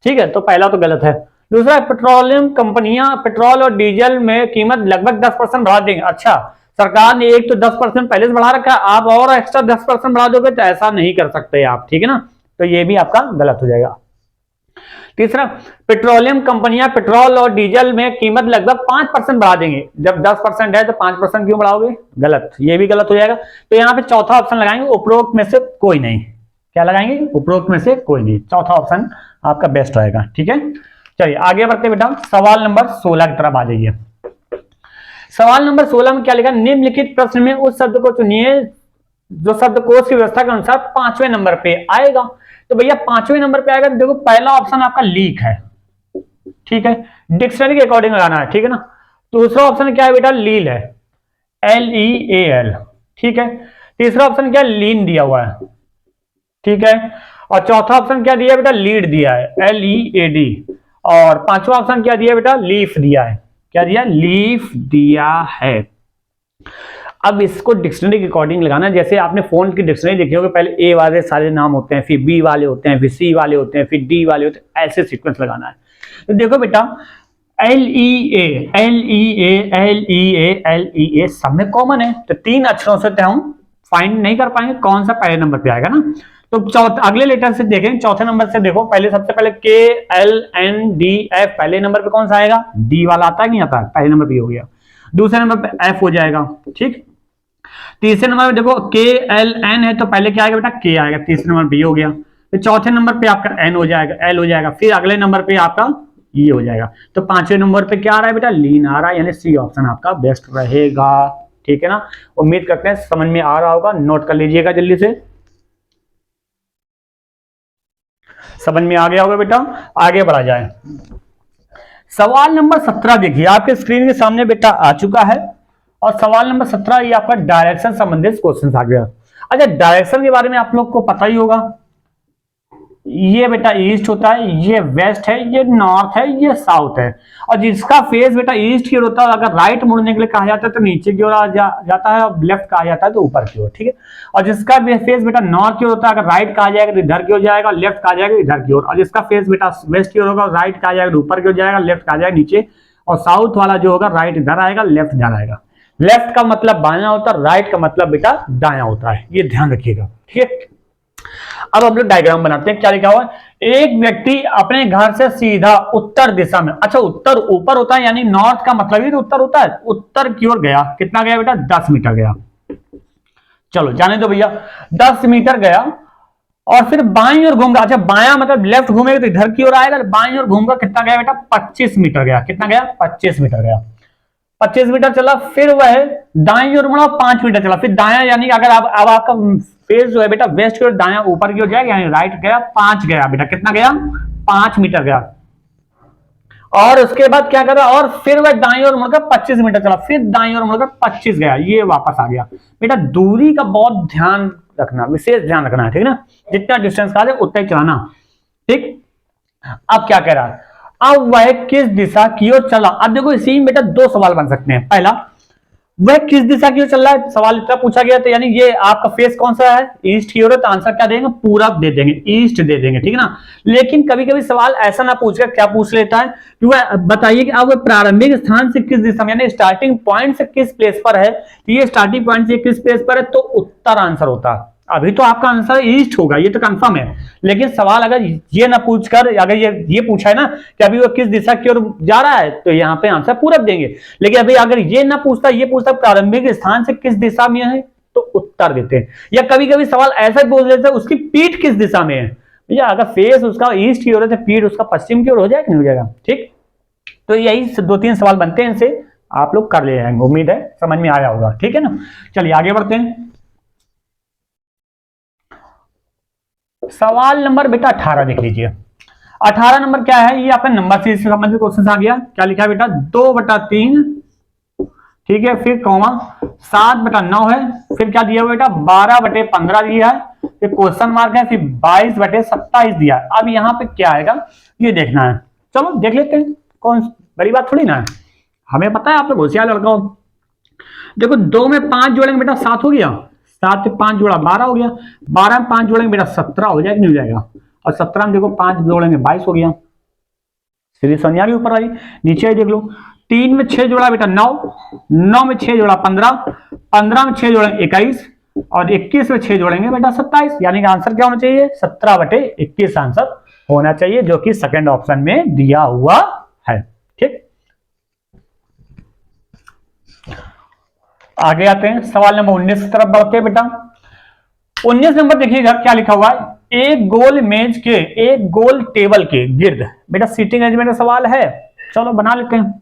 ठीक है, तो पहला तो गलत है। दूसरा, पेट्रोलियम कंपनियां पेट्रोल और डीजल में कीमत लगभग 10% बढ़ा देंगे। अच्छा, सरकार ने एक तो 10% पहले से बढ़ा रखा है, आप और एक्स्ट्रा 10% बढ़ा दोगे तो ऐसा नहीं कर सकते आप, ठीक है ना, तो ये भी आपका गलत हो जाएगा। तीसरा, पेट्रोलियम कंपनियां पेट्रोल और डीजल में कीमत लगभग 5% बढ़ा देंगे। जब 10% है तो 5% क्यों बढ़ाओगे? गलत, ये भी गलत हो जाएगा। तो यहाँ पे चौथा ऑप्शन लगाएंगे, उपरोक्त में से कोई नहीं। क्या लगाएंगे? उपरोक्त में से कोई नहीं, चौथा ऑप्शन आपका बेस्ट रहेगा। ठीक है, चलिए आगे बढ़ते बेटा, सवाल नंबर 16 की तरफ आ जाइए। सवाल नंबर 16 में क्या लिखा? निम्नलिखित प्रश्न में उस शब्द को चुनिए जो शब्दकोश की व्यवस्था के अनुसार 5वें नंबर पे आएगा। तो भैया 5वें नंबर पे आएगा तो देखो पहला ऑप्शन आपका लीक है, ठीक है, डिक्शनरी के अकॉर्डिंग लगाना है, ठीक है ना। दूसरा ऑप्शन क्या है बेटा? लील है, LEAL, ठीक है। तीसरा ऑप्शन क्या? लीन दिया हुआ है, ठीक है। और चौथा ऑप्शन क्या दिया बेटा? लीड दिया है, LEAD। और पांचवा ऑप्शन क्या दिया बेटा? लीफ दिया है। क्या दिया? लीफ दिया है। अब इसको डिक्शनरी के अकॉर्डिंग लगाना, जैसे आपने फोन की डिक्शनरी देखी होगी, पहले ए वाले सारे नाम होते हैं, फिर बी वाले होते हैं, फिर सी वाले होते हैं, फिर डी वाले होते हैं, ऐसे सीक्वेंस लगाना है। तो देखो बेटा, LEA सब में कॉमन है, तो 3 अक्षरों से तो हम फाइंड नहीं कर पाएंगे कौन सा पहले नंबर पे आएगा ना। तो अगले लेटर से देखें, चौथे नंबर से देखो, पहले सबसे पहले KLNDF, पहले नंबर पे कौन सा आएगा? डी वाला आता है, नहीं आता है? पहले नंबर पे हो गया। दूसरे नंबर पे F हो जाएगा, ठीक। तीसरे नंबर पे देखो KLN है, तो पहले क्या आएगा बेटा? K आएगा, तीसरे नंबर B हो गया। फिर चौथे नंबर पे आपका N हो जाएगा, L हो जाएगा, फिर अगले नंबर पे आपका E हो जाएगा। तो पांचवें नंबर पे क्या आ रहा है बेटा? लीन आ रहा है, यानी सी ऑप्शन आपका बेस्ट रहेगा, ठीक है ना। उम्मीद करते हैं समझ में आ रहा होगा, नोट कर लीजिएगा जल्दी से। समझ में आ गया होगा बेटा, आगे बढ़ा जाए। सवाल नंबर 17 देखिए, आपके स्क्रीन के सामने बेटा आ चुका है, और सवाल नंबर 17 ये आपका डायरेक्शन संबंधित क्वेश्चन आ गया। अच्छा, डायरेक्शन के बारे में आप लोग को पता ही होगा, ये बेटा ईस्ट होता है, ये वेस्ट है, ये नॉर्थ है, ये साउथ है। और जिसका फेस बेटा ईस्ट की ओर होता है, अगर राइट मुड़ने के लिए कहा जाता है तो नीचे की ओर जाता है, और लेफ्ट कहा जाता है तो ऊपर की ओर, ठीक है। और जिसका फेस बेटा नॉर्थ की ओर होता है, अगर राइट कहा जाएगा तो इधर की ओर जाएगा, लेफ्ट कहा जाएगा इधर की ओर। और जिसका फेस बेटा वेस्ट की ओर होगा, राइट कहा जाएगा ऊपर की ओर जाएगा, लेफ्ट कहा जाएगा नीचे। और साउथ वाला जो होगा, राइट इधर आएगा, लेफ्ट इधर आएगा। लेफ्ट का मतलब बायां होता है, राइट का मतलब बेटा दायां होता है, ये ध्यान रखिएगा, ठीक है। अब हम लोग डायग्राम बनाते हैं। क्या लिखा हुआ है? एक व्यक्ति अपने घर से सीधा उत्तर दिशा में, अच्छा उत्तर ऊपर होता है, यानी नॉर्थ का मतलब ही तो उत्तर होता है, उत्तर की ओर गया। कितना गया बेटा? 10 मीटर गया। चलो जाने दो भैया, 10 मीटर गया और फिर बाईं ओर घूमगा। अच्छा, बायां मतलब लेफ्ट घूमेगा तो इधर की ओर आएगा, बाईं ओर घूमगा। कितना गया बेटा? 25 मीटर गया। कितना गया? 25 मीटर गया। 25 मीटर चला, फिर वह दाईं ओर मुड़ा, 5 मीटर चला, फिर दायां, यानी कि अगर अब आपका फेस जो है बेटा वेस्ट की ओर, दायां ऊपर की ओर जाएगा, यानी राइट गया, 5 गया बेटा। कितना गया? 5 मीटर गया। और उसके बाद क्या करा? और फिर वह दाईं ओर मुड़कर 25 मीटर चला, फिर दाईं ओर मुड़कर 25 गया, ये वापस आ गया। बेटा दूरी का बहुत ध्यान रखना, विशेष ध्यान रखना है, ठीक है ना। जितना डिस्टेंस का है उतना ही चलाना, ठीक। अब क्या कह रहा है? अब वह किस दिशा की ओर चला। अब देखो इसी में बेटा 2 सवाल बन सकते हैं। पहला, वह किस दिशा की ओर चल रहा है, सवाल इतना पूछा गया, तो यानी ये आपका फेस कौन सा है? ईस्ट की ओर है, तो आंसर क्या देंगे? पूरब दे देंगे, ईस्ट दे देंगे, ठीक है ना। लेकिन कभी कभी सवाल ऐसा ना पूछकर क्या पूछ लेता है कि वह बताइए कि अब वह प्रारंभिक स्थान से किस दिशा में, यानी स्टार्टिंग पॉइंट से किस प्लेस पर है। तो ये स्टार्टिंग पॉइंट से किस प्लेस पर है, तो उत्तर आंसर होता है। अभी तो आपका आंसर ईस्ट होगा, ये तो कंफर्म है। लेकिन सवाल अगर ये ना पूछकर, अगर ये पूछा है ना कि अभी वो किस दिशा की ओर जा रहा है, तो यहाँ पे आंसर पूरब देंगे। लेकिन अभी अगर ये ना पूछता, ये पूछता प्रारंभिक स्थान से किस दिशा में है, तो उत्तर देते हैं। या कभी कभी सवाल ऐसा पूछ लेते हैं, उसकी पीठ किस दिशा में है। भैया अगर फेस उसका ईस्ट की ओर है तो पीठ उसका पश्चिम की ओर हो जाएगा, नहीं हो जाएगा, ठीक। तो यही 2-3 सवाल बनते हैं इनसे, आप लोग कर ले जाएंगे, उम्मीद है समझ में आया होगा, ठीक है ना। चलिए आगे बढ़ते हैं। सवाल नंबर बेटा 18 देख लीजिए। 18 नंबर क्या है, ये आपका नंबर सीरीज से संबंधित क्वेश्चन आ गया। क्या लिखा है बेटा, 2/3, ठीक है, फिर कॉमा 7/9 है, फिर क्या दिया हुआ बेटा 12/15 दिया है, फिर क्वेश्चन मार्क है, फिर 22/27 दिया है। अब यहाँ पे क्या आएगा ये देखना है, चलो देख लेते हैं, कौन बड़ी बात थोड़ी ना है, हमें पता है आप लोग होशियार लड़का हो। देखो 2 में 5 जोड़ेंगे बेटा 7 हो गया, 7 में 5 जोड़ा 12 हो गया, 12 में 5 जोड़ेंगे बेटा 17 हो जाएगा, नहीं हो जाएगा, और 17 में देखो 5 जोड़ेंगे 22 हो गया। सीरीज समझ आ गई, ऊपर वाली, नीचे देख लो, 3 में 6 जोड़ा बेटा 9, 9 में 6 जोड़ा 15, 15 में 6 जोड़ेंगे 21, और 21 में 6 जोड़ेंगे बेटा 27, यानी कि आंसर क्या होना चाहिए 17/21 आंसर होना चाहिए, जो कि सेकंड ऑप्शन में दिया हुआ है। ठीक, आगे आते हैं, सवाल नंबर 19 की तरफ बढ़ते हैं बेटा। 19 नंबर देखिएगा क्या लिखा हुआ है, एक गोल मेज के, एक गोल टेबल के गिर्द, बेटा सीटिंग अरेंजमेंट का सवाल है, चलो बना लेते हैं।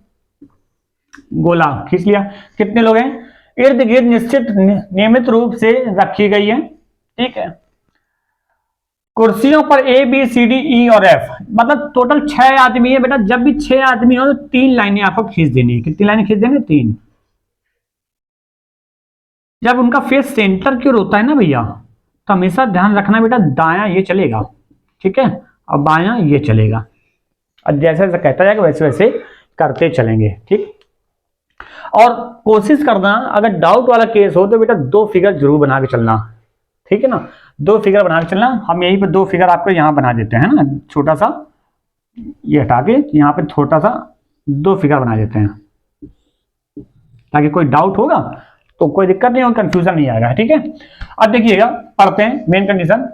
गोला खींच लिया, कितने लोग हैं, इर्द गिर्द निश्चित नियमित रूप से रखी गई है, ठीक है। कुर्सियों पर A B C D E और एफ, मतलब टोटल 6 आदमी है बेटा, जब भी 6 आदमी हो तो 3 लाइनें आपको खींच देनी है। कितनी लाइनें खींच देंगे, 3। जब उनका फेस सेंटर की ओर होता है ना भैया, तो हमेशा ध्यान रखना बेटा दायां ये चलेगा, ठीक है, और बायां ये चलेगा, और जैसे जैसे कहता जाएगा वैसे वैसे करते चलेंगे, ठीक। और कोशिश करना अगर डाउट वाला केस हो तो बेटा 2 फिगर जरूर बना के चलना, ठीक है ना, 2 फिगर बना के चलना। हम यहीं पे 2 फिगर आपको यहां बना देते हैं ना, छोटा सा ये हटा के यहां पे छोटा सा 2 फिगर बना देते हैं, ताकि कोई डाउट होगा तो कोई दिक्कत नहीं होगी, कंफ्यूजन नहीं आएगा, ठीक है। अब देखिएगा, पढ़ते हैं मेन कंडीशन,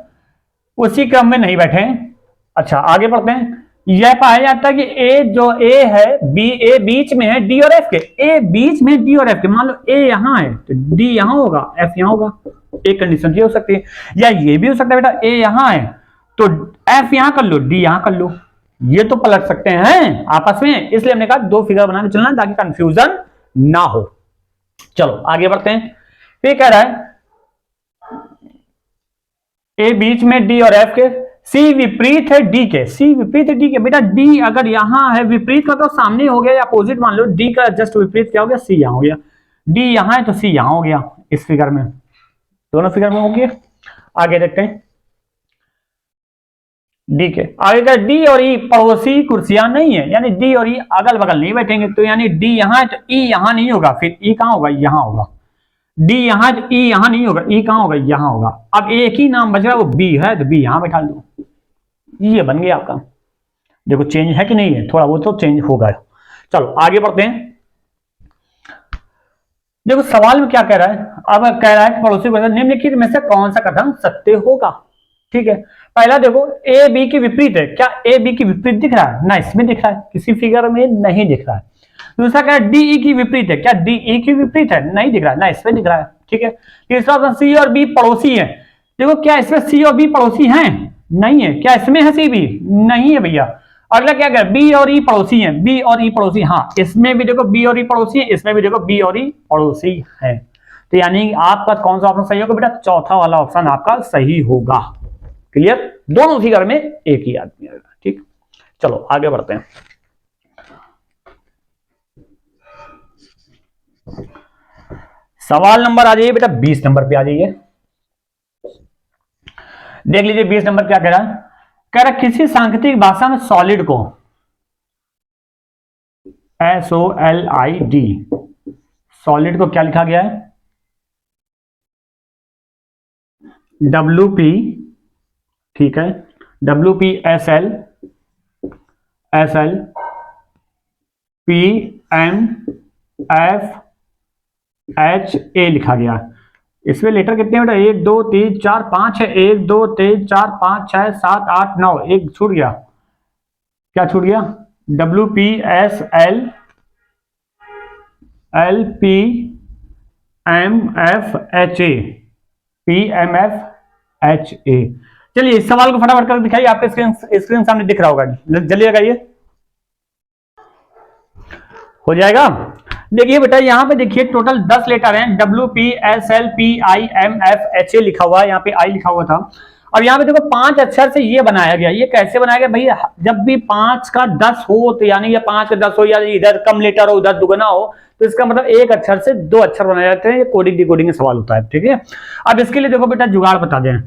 उसी क्रम में नहीं बैठे हैं। अच्छा आगे पढ़ते हैं, यह पाया जाता है कि ए जो ए है बी, ए बीच में है डी और एफ के, ए बीच में डी और एफ के, मान लो ए यहां है तो डी यहां होगा, एफ यहां होगा, एक कंडीशन ये हो सकती है। या ये भी हो सकता है बेटा ए यहां है तो एफ यहां कर लो, डी यहां कर लो, ये तो पलट सकते हैं आपस में, इसलिए हमने कहा 2 फिगर बना के चलना ताकि कंफ्यूजन ना हो। चलो आगे बढ़ते हैं, फिर कह रहा है ए बीच में डी और एफ के, सी विपरीत है डी के, सी विपरीत है डी के, बेटा डी अगर यहां है, विपरीत का तो सामने हो गया या अपोजिट मान लो, डी का जस्ट विपरीत क्या हो गया, सी यहां हो गया, डी यहां है तो सी यहां हो गया, इस फिगर में, दोनों फिगर में हो गया। आगे देखते हैं, डी के आगे का डी और ई पड़ोसी कुर्सियां नहीं है, यानी डी और ई अगल बगल नहीं बैठेंगे, तो यानी डी यहां है तो ई यहां नहीं होगा, फिर ई कहां होगा, यहां होगा, डी यहां है तो ई यहां नहीं होगा, ई कहां होगा, यहां होगा। अब एक ही नाम बच रहा है वो बी है तो बी यहां बैठा दो, ये बन गया आपका। देखो चेंज है कि नहीं है, थोड़ा वो तो चेंज होगा। चलो आगे बढ़ते हैं, देखो सवाल में क्या कह रहा है, अब कह रहा है कि पड़ोसी निम्नलिखित में से कौन सा कथन सत्य होगा, ठीक है। पहला देखो ए बी के विपरीत है, क्या ए बी के विपरीत दिख रहा है, ना इसमें दिख रहा है, किसी फिगर में नहीं दिख रहा है। दूसरा कह रहा है डी ई की विपरीत है, क्या डी ई की विपरीत है, नहीं दिख रहा है, ना इसमें दिख रहा है, ठीक है। तीसरा सी और बी पड़ोसी है, देखो क्या इसमें सी और बी पड़ोसी हैं, नहीं है, क्या इसमें है सी बी, नहीं है भैया। अगला क्या कह, बी और ई पड़ोसी हैं, बी और ई पड़ोसी, हाँ इसमें भी देखो बी और ई पड़ोसी है, इसमें भी देखो बी और ई पड़ोसी है, तो यानी आपका कौन सा ऑप्शन सही होगा बेटा, चौथा वाला ऑप्शन आपका सही होगा। क्लियर, दोनों फिगर में एक ही आदमी आएगा, ठीक। चलो आगे बढ़ते हैं, सवाल नंबर आ जाइए बेटा 20 नंबर पे आ जाइए, देख लीजिए 20 नंबर क्या कह रहा है, कह रहा किसी सांकेतिक भाषा में सॉलिड को SOLID, सॉलिड को क्या लिखा गया है, WP, ठीक है, WP SL PMFHA लिखा गया। इसमें लेटर कितने बेटा, 1 2 3 4 5 है, 1 2 3 4 5 6 7 8 9, एक छूट गया, क्या छूट गया, WPSL LPMFHA PMFHA। चलिए इस सवाल को फटाफट कर दिखाइए, आपके स्क्रीन सामने दिख रहा होगा, जल्दी लगाइए, हो जाएगा। देखिए बेटा यहाँ पे देखिए टोटल 10 लेटर हैं, WPSLPIMFHA लिखा हुआ है, यहाँ पे आई लिखा हुआ था। और यहाँ पे देखो 5 अक्षर से ये बनाया गया। ये कैसे बनाया गया भैया, जब भी 5 का 10 हो तो यानी ये 5 का 10 हो, या इधर कम लेटर हो उधर दुगना हो, तो इसका मतलब एक अक्षर से 2 अक्षर बनाए जाते हैं। ये कोडिंग डिकोडिंग का सवाल होता है, ठीक है। अब इसके लिए देखो बेटा जुगाड़ बता दें,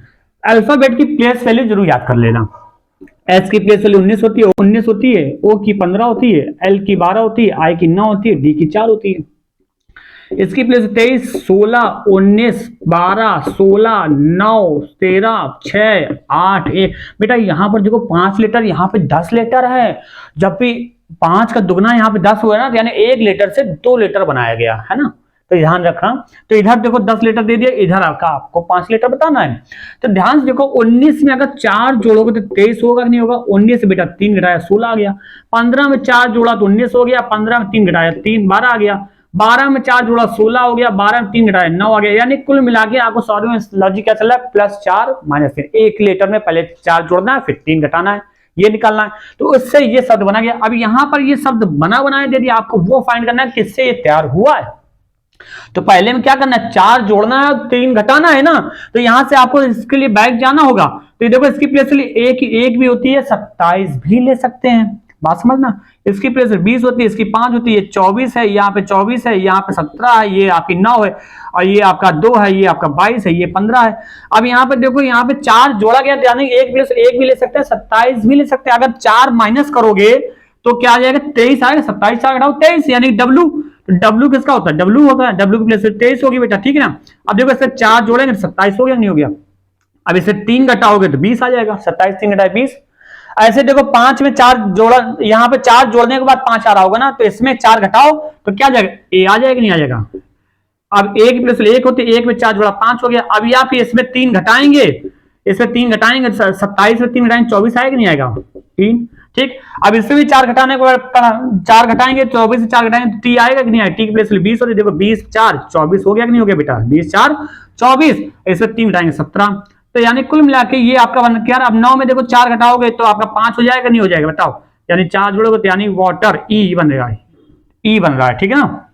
अल्फाबेट की प्लेस वैल्यू जरूर याद कर लेना। एस की प्लेस वैल्यू 19 होती है, 19 होती है, ओ की 15 होती है, एल की 12 होती है, आई की 9 होती है, डी की 4 होती है। इसकी प्लेस 23, 16, 19, 12, 16, 9, 13, 6, 8, 1। बेटा यहाँ पर देखो 5 लेटर, यहाँ पे 10 लेटर है। जब भी 5 का दुगना यहाँ पे 10 हुआ ना, तो यानी 1 लेटर से 2 लेटर बनाया गया है ना, तो ध्यान रखना। तो इधर देखो 10 लेटर दे दिया, इधर आपको 5 लेटर बताना है। तो ध्यान से देखो 19 में अगर 4 जोड़ोगे तो 23 होगा कि नहीं होगा। 19 से बेटा 3 घटाया 16 आ गया। 15 में 4 जोड़ा तो 19 हो गया। 15 में 3 घटाया 3 12 आ गया। 12 में 4 जोड़ा 16 हो गया। 12 में 3 घटाया 9 आ गया। यानी कुल मिला के आपको सॉरी में लॉजिक क्या चल रहा है, +4 -3। एक लेटर में पहले 4 जोड़ना है, फिर 3 घटाना है, ये निकालना है। तो इससे ये शब्द बना गया। अब यहां पर ये शब्द बना बनाया दे दिया, आपको वो फाइंड करना है किससे ये तैयार हुआ है। तो पहले में क्या करना है, 4 जोड़ना है और 3 घटाना है ना। तो यहां से आपको इसके लिए बैक जाना होगा। तो ये देखो इसकी प्लेस एक भी होती है, 27 भी ले सकते हैं, बात समझना। इसकी प्लेस 20 होती है, इसकी 5 होती है, 24 है, यहाँ पे 24 है, यहाँ पे 17 है, ये आपकी 9 है, और ये आपका 2 है, ये आपका 22 है, ये 15 है। अब यहाँ पे देखो यहाँ पे 4 जोड़ा गया, यानी एक प्लेस एक भी ले सकते हैं, 27 भी ले सकते हैं। अगर 4 माइनस करोगे तो क्या आ जाएगा, 23 आएगा। 27 4 घटाओ 23, यानी डब्ल्यू। तो डब्ल्यू किसका होता है, डब्ल्यू होता है। डब्ल्यू की प्लेस 23 होगी बेटा, ठीक है ना। अब देखो इससे 4 जोड़ेंगे 27 हो गया, नहीं हो गया। अब इससे 3 घटाओगे तो 20 आ जाएगा। 27 3 घटाए 20। ऐसे देखो 5 में 4 जोड़ा, यहाँ पे 4 जोड़ने के बाद 5 आ रहा होगा ना, तो इसमें 4 घटाओ तो क्या आ जाएगा, ए आ जाएगा, नहीं आ जाएगा। अब एक प्लस एक होती है, एक में 4 जोड़ा 5 हो गया। अब या फिर इसमें 3 घटाएंगे, इसमें 3 घटाएंगे, 27 में 3 घटाएंगे 24 आएगा, नहीं आएगा 3, ठीक। अब इसमें भी 4 घटाने के बाद 4 घटाएंगे, 24 से 4 घटाएंगे, टी आएगा कि नहीं आएगा। टी की प्लेस 20 होती है, देखो 20 4 24 हो गया कि नहीं हो गया बेटा, 20 4 24। इसमें 3 घटाएंगे 17। तो यानी कुल मिला के ये आपका बन गया। अब 9 में देखो 4 घटाओगे तो आपका 5 हो जाएगा, नहीं हो जाएगा बताओ। यानी 4 जोड़ोगे तो यानी वाटर ई बन रहा है, ई बन रहा है, ठीक है ना,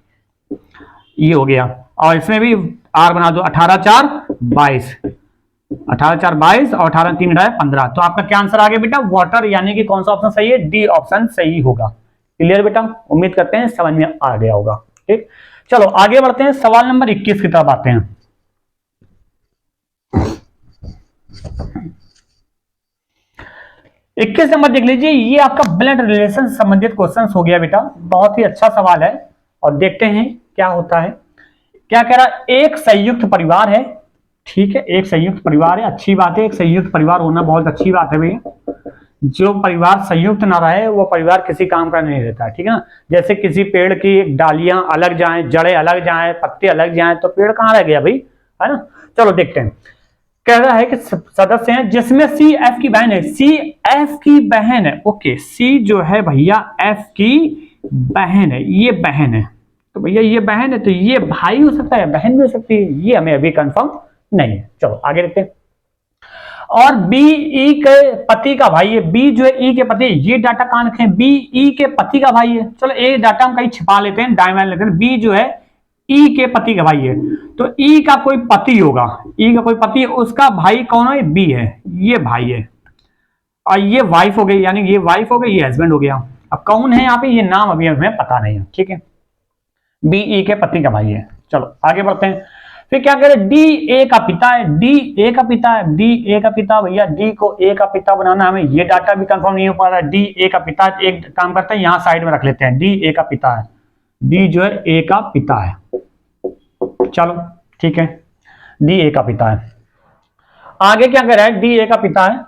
ये हो गया। और इसमें भी आर बना दो, 18 4 22, 18 4 22 और 18 3 घटाए 15। तो आपका क्या आंसर आ गया बेटा, वाटर। यानी कि कौन सा ऑप्शन सही है, डी ऑप्शन सही होगा। क्लियर बेटा, उम्मीद करते हैं समझ में आ गया होगा, ठीक। चलो आगे बढ़ते हैं, सवाल नंबर 21 की तरफ आते हैं। 21 नंबर देख लीजिए, ये आपका ब्लड रिलेशन से संबंधित क्वेश्चन हो गया बेटा। बहुत ही अच्छा सवाल है और देखते हैं क्या होता है। क्या कह रहा है, एक संयुक्त परिवार है, ठीक है, एक संयुक्त परिवार है, अच्छी बात है। एक संयुक्त परिवार होना बहुत अच्छी बात है भैया। जो परिवार संयुक्त ना रहे वो परिवार किसी काम का नहीं रहता है, ठीक है ना। जैसे किसी पेड़ की डालियां अलग जाएं, जड़ें अलग जाएं, पत्ते अलग जाएं, तो पेड़ कहाँ रह गया भाई, है ना। चलो देखते हैं। कह रहा है कि सदस्य हैं जिसमें सी एफ की बहन है, सी एफ की बहन है, ओके। सी जो है भैया एफ की बहन है, ये बहन है। तो भैया ये बहन है तो ये भाई हो सकता है, बहन भी हो सकती है, ये हमें अभी कंफर्म नहीं है। चलो आगे देखते हैं। और बी ई के पति का भाई है, बी जो है ई के पति, ये डाटा कहां रखें, बी ई के पति का भाई है। चलो ये डाटा हम कहीं छिपा लेते हैं, डायमंड लेते हैं। बी जो है ई के पति का भाई है, तो ई का कोई पति होगा, ई का कोई पति, उसका भाई कौन है, बी है, ये भाई है। और ये वाइफ हो गई, यानी ये वाइफ हो गई, ये हस्बैंड हो गया। अब कौन है यहाँ पे, ये नाम अभी हमें पता नहीं है, ठीक है। बी ई के पति का भाई है। चलो आगे बढ़ते हैं। फिर क्या कह रहे, डी ए का पिता है, डी ए का पिता है, डी ए का पिता भैया, डी को ए का पिता बनाना, हमें ये डाटा भी कंफर्म नहीं हो पा रहा है। डी ए का पिता, एक काम करते हैं यहाँ साइड में रख लेते हैं, डी ए का पिता है, डी जो है ए का पिता है। चलो ठीक है, डी ए का पिता है। आगे क्या कह रहा है, डी ए का पिता है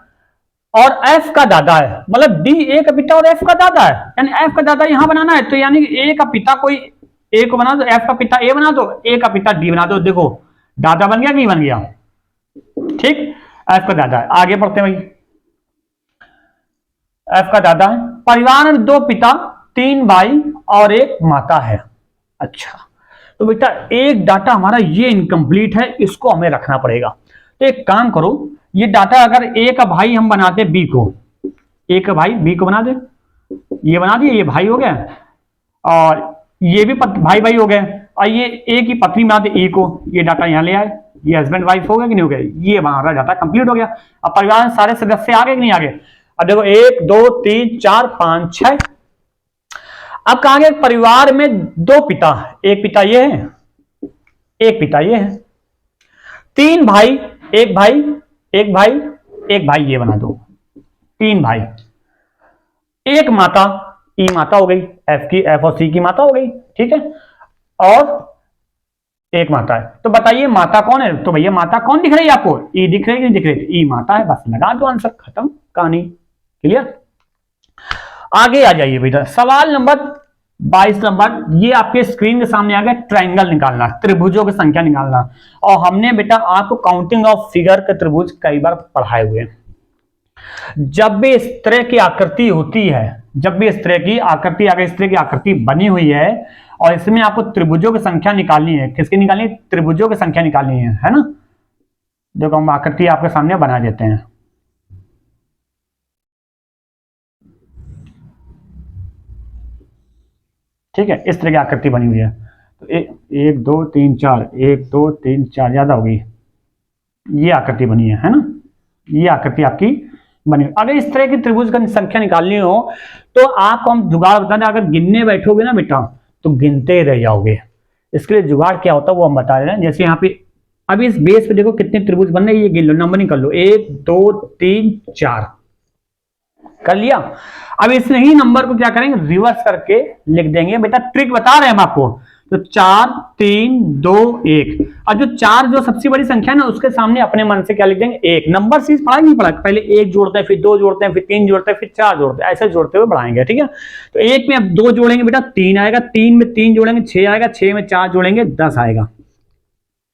और एफ का दादा है, मतलब डी ए का पिता और एफ का दादा है, यानी एफ का दादा यहां बनाना है। तो यानी ए का पिता कोई ए को बना दो, एफ का पिता ए बना दो, ए का पिता डी बना दो। देखो दादा बन गया कि नहीं बन गया, ठीक, एफ का दादा है। आगे बढ़ते हैं भाई, एफ का दादा है। परिवार में 2 पिता 3 भाई और 1 माता है। अच्छा, तो बेटा एक डाटा हमारा ये इनकम्प्लीट है, इसको हमें रखना पड़ेगा। तो एक काम करो, ये डाटा अगर ए का भाई हम बनाते बी को, ए का भाई बी को बना दे, ये बना दिए, ये भाई हो गया। और ये भी भाई भाई हो गए, और ये ए की पत्नी में आते ए को, ये डाटा यहाँ ले आए, ये हस्बैंड वाइफ हो गया कि नहीं हो गया, ये हमारा डाटा कंप्लीट हो गया। अब परिवार में सारे सदस्य आ गए कि नहीं आ गए। अब देखो 1 2 3 4 5 6। अब कहा गया परिवार में 2 पिता, एक पिता ये है, एक पिता ये है, 3 भाई, एक भाई, एक भाई, एक भाई, ये बना दो 3 भाई, एक माता, ई माता हो गई, एफ की, एफ और सी की माता हो गई, ठीक है, और एक माता है। तो बताइए माता कौन है, तो भैया माता कौन दिख रही है आपको, ई दिख रही है, नहीं दिख रही, ई माता है, बस लगा दो आंसर, खत्म कहानी, क्लियर। आगे आ जाइए बेटा, सवाल नंबर 22 नंबर, ये आपके स्क्रीन के सामने आ गया, ट्रायंगल निकालना, त्रिभुजों की संख्या निकालना। और हमने बेटा आपको काउंटिंग ऑफ फिगर के त्रिभुज कई बार पढ़ाए हुए हैं। जब भी इस तरह की आकृति होती है, जब भी इस तरह की आकृति, अगर इस तरह की आकृति बनी हुई है और इसमें आपको त्रिभुजों की संख्या निकालनी है, किसकी निकालनी है, त्रिभुजों की संख्या निकालनी है ना। देखो हम आकृति आपके सामने बना देते हैं, ठीक है, इस तरह की आकृति बनी हुई है। तो 1 2 3 4, 1 2 3 4, ज्यादा होगी, ये आकृति बनी है ना, ये आकृति आपकी बनी। अगर इस तरह की त्रिभुज की संख्या निकालनी हो तो आपको हम जुगाड़ बता दें, अगर गिनने बैठोगे ना बेटा तो गिनते रह जाओगे। इसके लिए जुगाड़ क्या होता है वो हम बता रहे हैं। जैसे यहाँ पे अभी इस बेस पे देखो कितने त्रिभुज बन रहे हैं, ये गिन लो, नंबरिंग कर लो, 1 2 3 4 कर लिया। अब इस ही नंबर को क्या करेंगे, रिवर्स करके लिख देंगे। बेटा ट्रिक बता रहे हैं हम आपको, तो 4 3 2 1, और जो 4 जो सबसे बड़ी संख्या है ना, उसके सामने अपने मन से क्या लिख देंगे, 1। नंबर सीरीज पढ़ा नहीं पढ़ा, पहले 1 जोड़ते हैं, फिर 2 जोड़ते हैं, फिर 3 जोड़ते हैं, फिर 4 जोड़ते हैं, ऐसे जोड़ते हुए बढ़ाएंगे, ठीक है। तो 1 में अब 2 जोड़ेंगे बेटा 3 आएगा, 3 में 3 जोड़ेंगे 6 आएगा, 6 में 4 जोड़ेंगे 10 आएगा,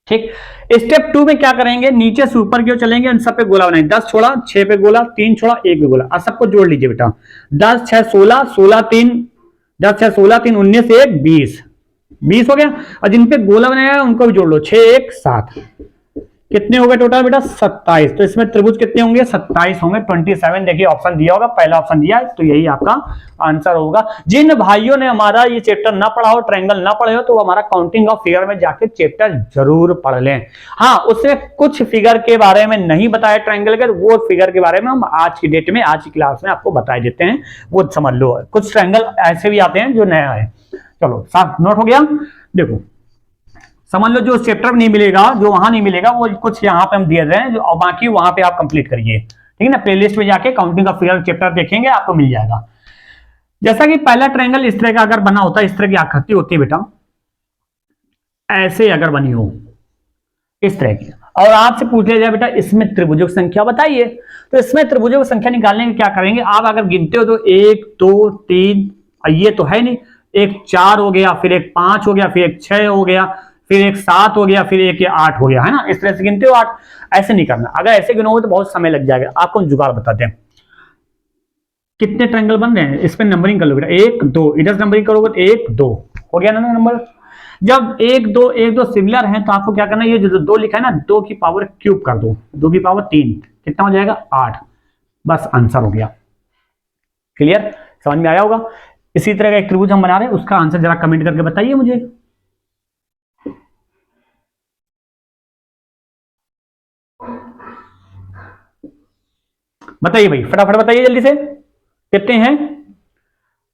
ठीक। स्टेप 2 में क्या करेंगे, नीचे से ऊपर की ओर चलेंगे, इन सब पे गोला बनाएंगे, 10 छोड़ा 6 पे गोला, 3 छोड़ा 1 पे गोला, अब सबको जोड़ लीजिए बेटा, 10 6 16, 16 3, 10 6 16 3 19 1 20, 20 हो गया। और जिन पे गोला बनाया उनको भी जोड़ लो, 6 1 7, कितने हो गए टोटल बेटा 27। तो इसमें त्रिभुज कितने होंगे, 27 होंगे, 27। देखिए ऑप्शन दिया होगा, पहला ऑप्शन दिया है, तो यही आपका आंसर होगा। जिन भाइयों ने हमारा ये चैप्टर ना पढ़ा हो, ट्रायंगल ना पढ़े हो, तो वो हमारा काउंटिंग ऑफ फिगर में जाके चैप्टर जरूर पढ़ लें। हाँ, उससे कुछ फिगर के बारे में नहीं बताया ट्रायंगल के, वो फिगर के बारे में हम आज की डेट में, आज की क्लास में आपको बता देते हैं, वो समझ लो। कुछ ट्रायंगल ऐसे भी आते हैं जो नया है। चलो साफ नोट हो गया। देखो समझ लो, जो चैप्टर नहीं मिलेगा, जो वहां नहीं मिलेगा, वो कुछ यहाँ पे हम दिए रहे हैं, और बाकी वहां पे आप कंप्लीट करिए, ठीक है ना। प्लेलिस्ट में जाके काउंटिंग ऑफ फिगर चैप्टर देखेंगे, आपको मिल जाएगा। जैसा कि पहला ट्रायंगल इस तरह का अगर बना होता है, इस तरह की आकृति होती है बेटा, ऐसे अगर बनी हो इस तरह की, और आपसे पूछ लिया जाए बेटा इसमें त्रिभुजों की संख्या बताइए, तो इसमें त्रिभुजों की संख्या निकालने के क्या करेंगे आप, अगर गिनते हो तो 1 2 3, ये तो है नहीं, एक 4 हो गया, फिर एक 5 हो गया, फिर एक 6 हो गया, फिर एक 7 हो गया, फिर एक 8 हो गया, है ना। इस तरह से गिनते हो 8, ऐसे नहीं करना। अगर ऐसे गिनोगे तो बहुत समय लग जाएगा। आपको जुगाड़ बताते हैं, कितने ट्रायंगल बन रहे हैं, इस पर नंबरिंग कर लो बेटा, 1 2, इधर नंबरिंग करोगे तो 1 2 हो गया ना नंबर। जब 1 2 सिमिलर है तो आपको क्या करना है, ये जो 2 लिखा है ना, 2 की पावर क्यूब कर दो, 2 की पावर 3, कितना हो जाएगा 8, बस आंसर हो गया। क्लियर, समझ में आया होगा। इसी तरह का एक त्रिभुज हम बना रहे हैं, उसका आंसर जरा कमेंट करके बताइए मुझे। बताइए भाई, फटाफट बताइए जल्दी से, कितने हैं,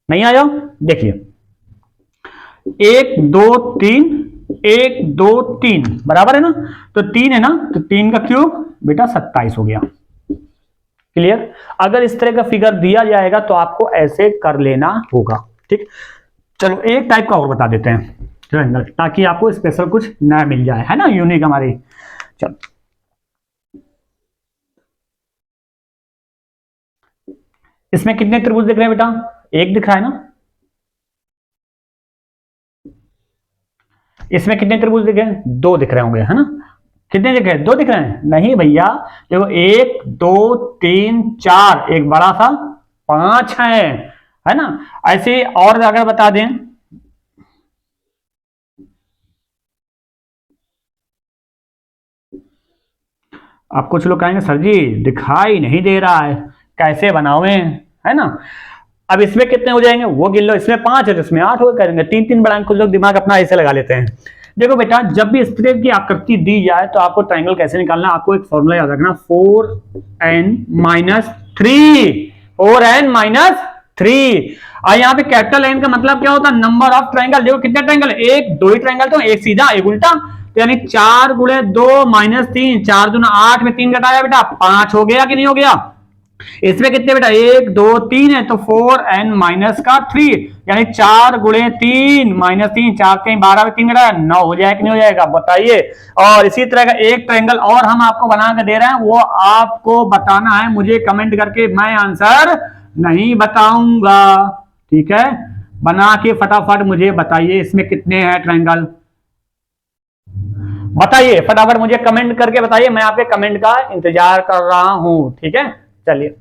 नहीं आया। देखिए 1 2 3, 1 2 3 बराबर है ना, तो 3 है ना, तो 3 का क्यूब बेटा 27 हो गया। क्लियर। अगर इस तरह का फिगर दिया जाएगा तो आपको ऐसे कर लेना होगा, ठीक। चलो एक टाइप का और बता देते हैं ट्रायंगल, ताकि आपको स्पेशल कुछ नया मिल जाए, है ना, यूनिक हमारी। चलो इसमें कितने त्रिभुज दिख रहे हैं बेटा, एक दिख रहा है ना। इसमें कितने त्रिभुज दिख रहे हैं, 2 दिख रहे होंगे, है ना। कितने दिख रहे हैं, 2 दिख रहे हैं, नहीं भैया देखो 1 2 3 4, एक बड़ा सा 5 है ना। ऐसे और अगर बता दें, आप कुछ लोग कहेंगे सर जी दिखाई नहीं दे रहा है, कैसे बनावे, है ना। अब इसमें कितने हो जाएंगे वो गिन लो, इसमें 5 है तो इसमें 8 हो करेंगे, 3 बढ़ाएंगे, कुछ लोग दिमाग अपना ऐसे लगा लेते हैं। देखो बेटा, जब भी इस तरह की आकृति दी जाए तो आपको ट्रायंगल कैसे निकालना है, आपको एक फॉर्मूला याद रखना, 4n-3, 4n-3। और यहाँ पे कैपिटल एन का मतलब क्या होता है, नंबर ऑफ ट्रायंगल। देखो कितने ट्रायंगल, एक दो ही ट्रायंगल, तो एक सीधा एक उल्टा, तो यानी 4 गुणे 2 माइनस 3, 4 दूना 8 में 3 घटाया बेटा 5 हो गया कि नहीं हो गया। इसमें कितने बेटा, 1 2 3 है, तो 4n-3, यानी 4 गुणे 3 माइनस 3, 4 कहीं 12 में 3 घटाया 9 हो जाएगा कि नहीं हो जाएगा, बताइए। और इसी तरह का एक ट्रायंगल और हम आपको बना के दे रहे हैं, वो आपको बताना है मुझे कमेंट करके, मैं आंसर नहीं बताऊंगा, ठीक है। बना के फटाफट मुझे बताइए इसमें कितने हैं ट्रायंगल, बताइए फटाफट मुझे कमेंट करके बताइए, मैं आपके कमेंट का इंतजार कर रहा हूं, ठीक है। चलिए।